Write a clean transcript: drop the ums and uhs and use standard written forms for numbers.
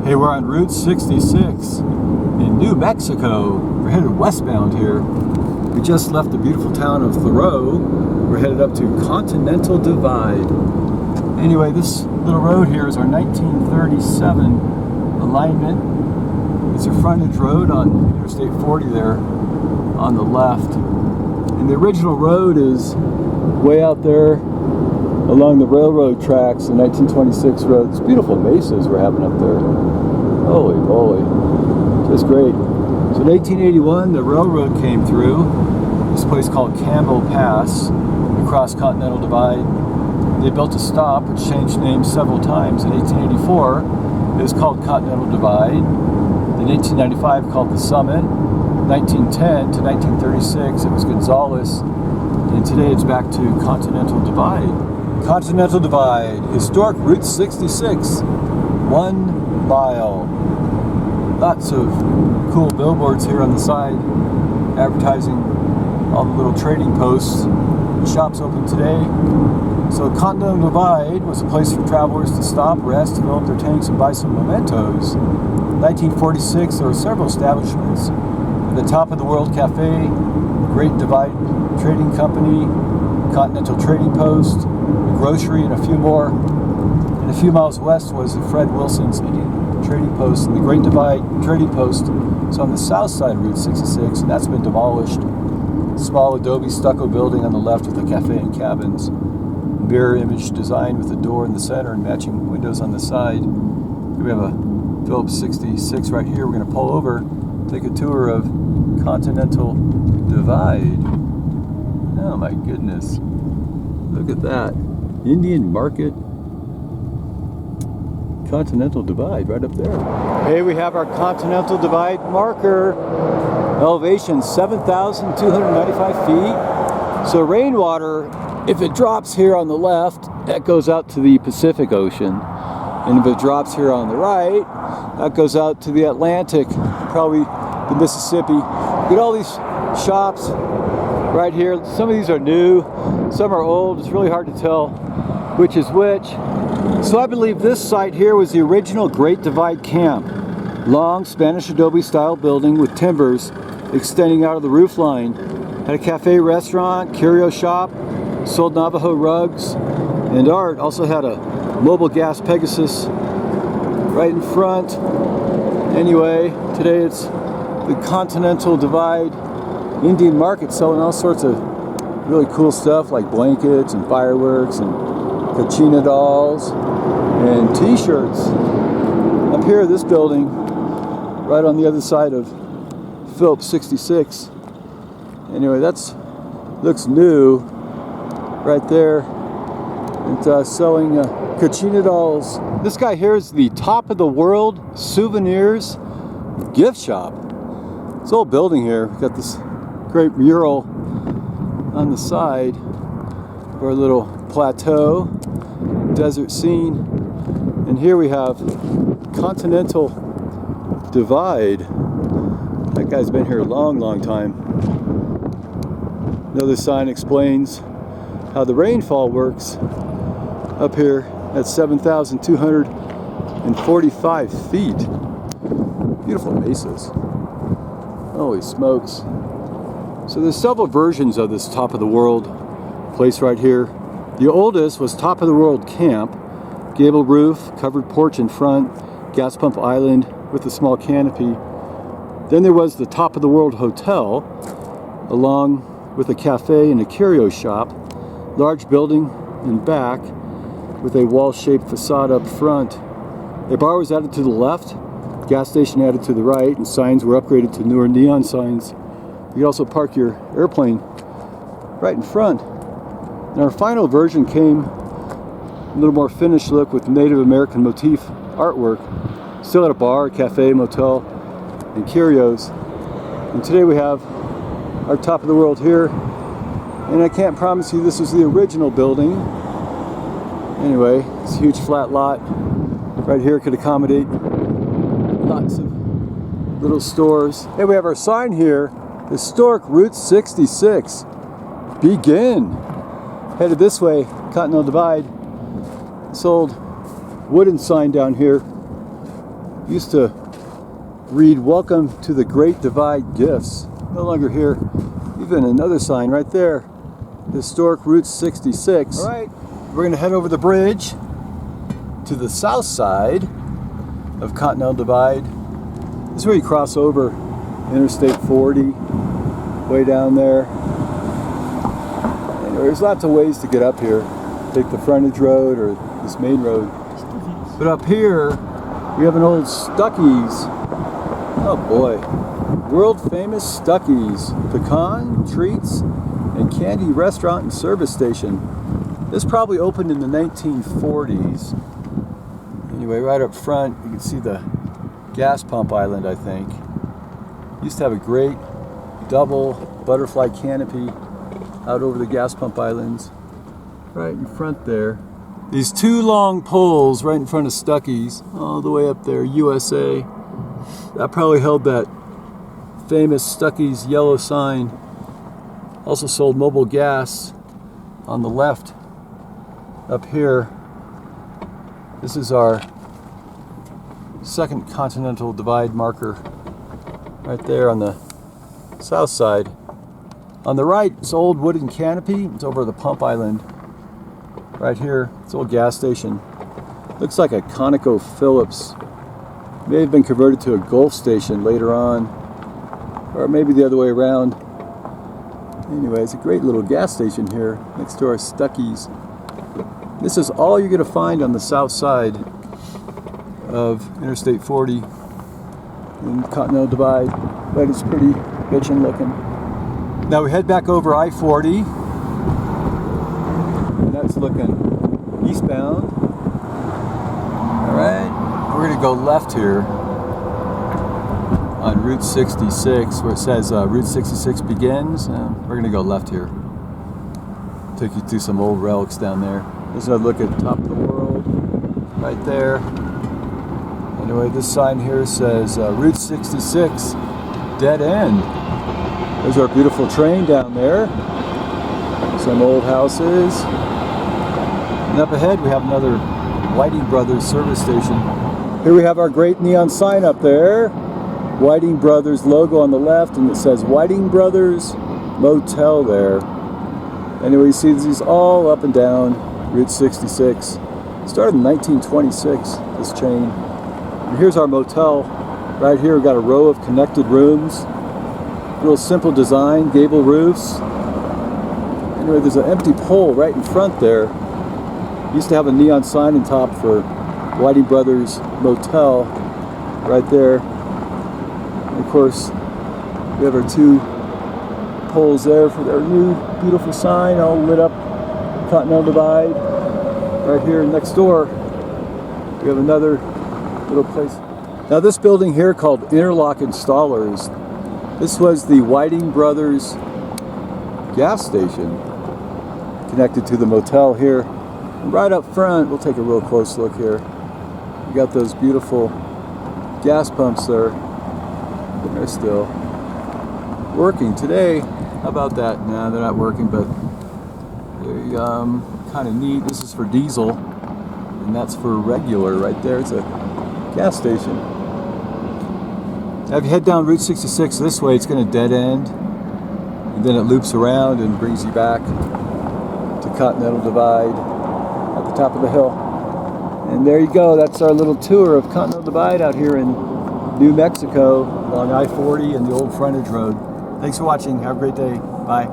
Hey, we're on Route 66 in New Mexico. We're headed westbound here. We just left the beautiful town of Thoreau. We're headed up to Continental Divide. Anyway, this little road here is our 1937 alignment. It's a frontage road on Interstate 40 there on the left. And the original road is way out there along the railroad tracks, the 1926 road. It's beautiful mesas we're having up there. Holy moly, just great. So in 1881, the railroad came through this place called Campbell Pass across Continental Divide. They built a stop, which changed names several times. In 1884, it was called Continental Divide. In 1895, called the Summit. 1910 to 1936, it was Gonzales. And today it's back to Continental Divide. Continental Divide, historic Route 66, 1 mile. Lots of cool billboards here on the side, advertising all the little trading posts. The shop's open today. So Continental Divide was a place for travelers to stop, rest, fill up their tanks, and buy some mementos. In 1946, there were several establishments. At the Top of the World Cafe, Great Divide Trading Company, Continental Trading Post, a grocery, and a few more. And a few miles west was the Fred Wilson's Indian Trading Post, and the Great Divide Trading Post is on the south side of Route 66, and that's been demolished. Small adobe stucco building on the left with a cafe and cabins. Mirror image design with a door in the center and matching windows on the side. We have a Phillips 66 right here. We're going to pull over, take a tour of Continental Divide. Oh my goodness. Look at that. Indian Market. Continental Divide right up there. Hey, we have our Continental Divide marker. Elevation 7,295 feet. So rainwater, if it drops here on the left, that goes out to the Pacific Ocean. And if it drops here on the right, that goes out to the Atlantic, probably the Mississippi. Look at all these shops right here. Some of these are new, some are old. It's really hard to tell which is which. So I believe this site here was the original Great Divide Camp. Long Spanish adobe style building with timbers extending out of the roof line. Had a cafe, restaurant, curio shop, sold Navajo rugs and art. Also had a mobile gas Pegasus right in front. Anyway, today it's the Continental Divide Indian Market, selling all sorts of really cool stuff like blankets and fireworks and Kachina dolls and t-shirts. Up here, this building, right on the other side of Phillips 66. Anyway, looks new right there. It's selling Kachina dolls. This guy here is the Top of the World Souvenirs gift shop. This old building here, we've got this great mural on the side for a little plateau, desert scene. And here we have Continental Divide. That guy's been here a long, long time. Another sign explains how the rainfall works up here at 7,245 feet. Beautiful mesas. Holy smokes. So there's several versions of this Top of the World place right here. The oldest was Top of the World Camp. Gable roof, covered porch in front, gas pump island with a small canopy. Then there was the Top of the World Hotel, along with a cafe and a curio shop. Large building in back with a wall-shaped facade up front. A bar was added to the left, gas station added to the right, and signs were upgraded to newer neon signs. You could also park your airplane right in front. And our final version came a little more finished look with Native American motif artwork. Still had a bar, cafe, motel, and curios. And today we have our Top of the World here. And I can't promise you this was the original building. Anyway, it's a huge flat lot. Right here could accommodate lots of little stores. Hey, we have our sign here. Historic Route 66. Begin. Headed this way, Continental Divide. This old wooden sign down here. Used to read "Welcome to the Great Divide Gifts." No longer here. Even another sign right there. Historic Route 66. All right, we're going to head over the bridge to the south side of Continental Divide. This is where you cross over Interstate 40, way down there. And there's lots of ways to get up here. Take the frontage road or this main road. But up here, we have an old Stuckey's. Oh boy. World famous Stuckey's. Pecan, treats, and candy restaurant and service station. This probably opened in the 1940s. Anyway, right up front, you can see the gas pump island, I think. Used to have a great double butterfly canopy out over the gas pump islands. Right in front there. These two long poles right in front of Stuckey's, all the way up there, USA. That probably held that famous Stuckey's yellow sign. Also sold mobile gas on the left up here. This is our second Continental Divide marker right there on the south side. On the right, it's old wooden canopy. It's over the pump island. Right here, it's an old gas station. Looks like a ConocoPhillips. May have been converted to a Gulf station later on, or maybe the other way around. Anyway, it's a great little gas station here next to our Stuckey's. This is all you're going to find on the south side of Interstate 40 in Continental Divide, but it's pretty bitchin' looking. Now we head back over I-40, and that's looking eastbound. Alright, we're going to go left here on Route 66, where it says Route 66 begins. We're going to go left here. Take you through some old relics down there. There's another look at top of the world right there. Anyway, this sign here says Route 66 dead end. There's our beautiful train down there. Some old houses. And up ahead we have another Whiting Brothers service station. Here we have our great neon sign up there. Whiting Brothers logo on the left, and it says Whiting Brothers Motel there. Anyway, you see these all up and down Route 66. Started in 1926, this chain. And here's our motel. Right here we've got a row of connected rooms. Real simple design, gable roofs. Anyway, there's an empty pole right in front there. Used to have a neon sign on top for Whiting Brothers Motel right there. And of course, we have our two poles there for their new beautiful sign, all lit up. Continental Divide. Right here next door, we have another little place. Now this building here called Interlock Installers. This was the Whiting Brothers gas station connected to the motel here. And right up front, we'll take a real close look here. We got those beautiful gas pumps there. They're still working today. How about that? Nah, they're not working, but they're kind of neat. This is for diesel, and that's for regular right there. It's a gas station. Now if you head down Route 66 this way, it's going to dead end, and then it loops around and brings you back to Continental Divide at the top of the hill. And there you go. That's our little tour of Continental Divide out here in New Mexico along I-40 and the old frontage road. Thanks for watching. Have a great day. Bye.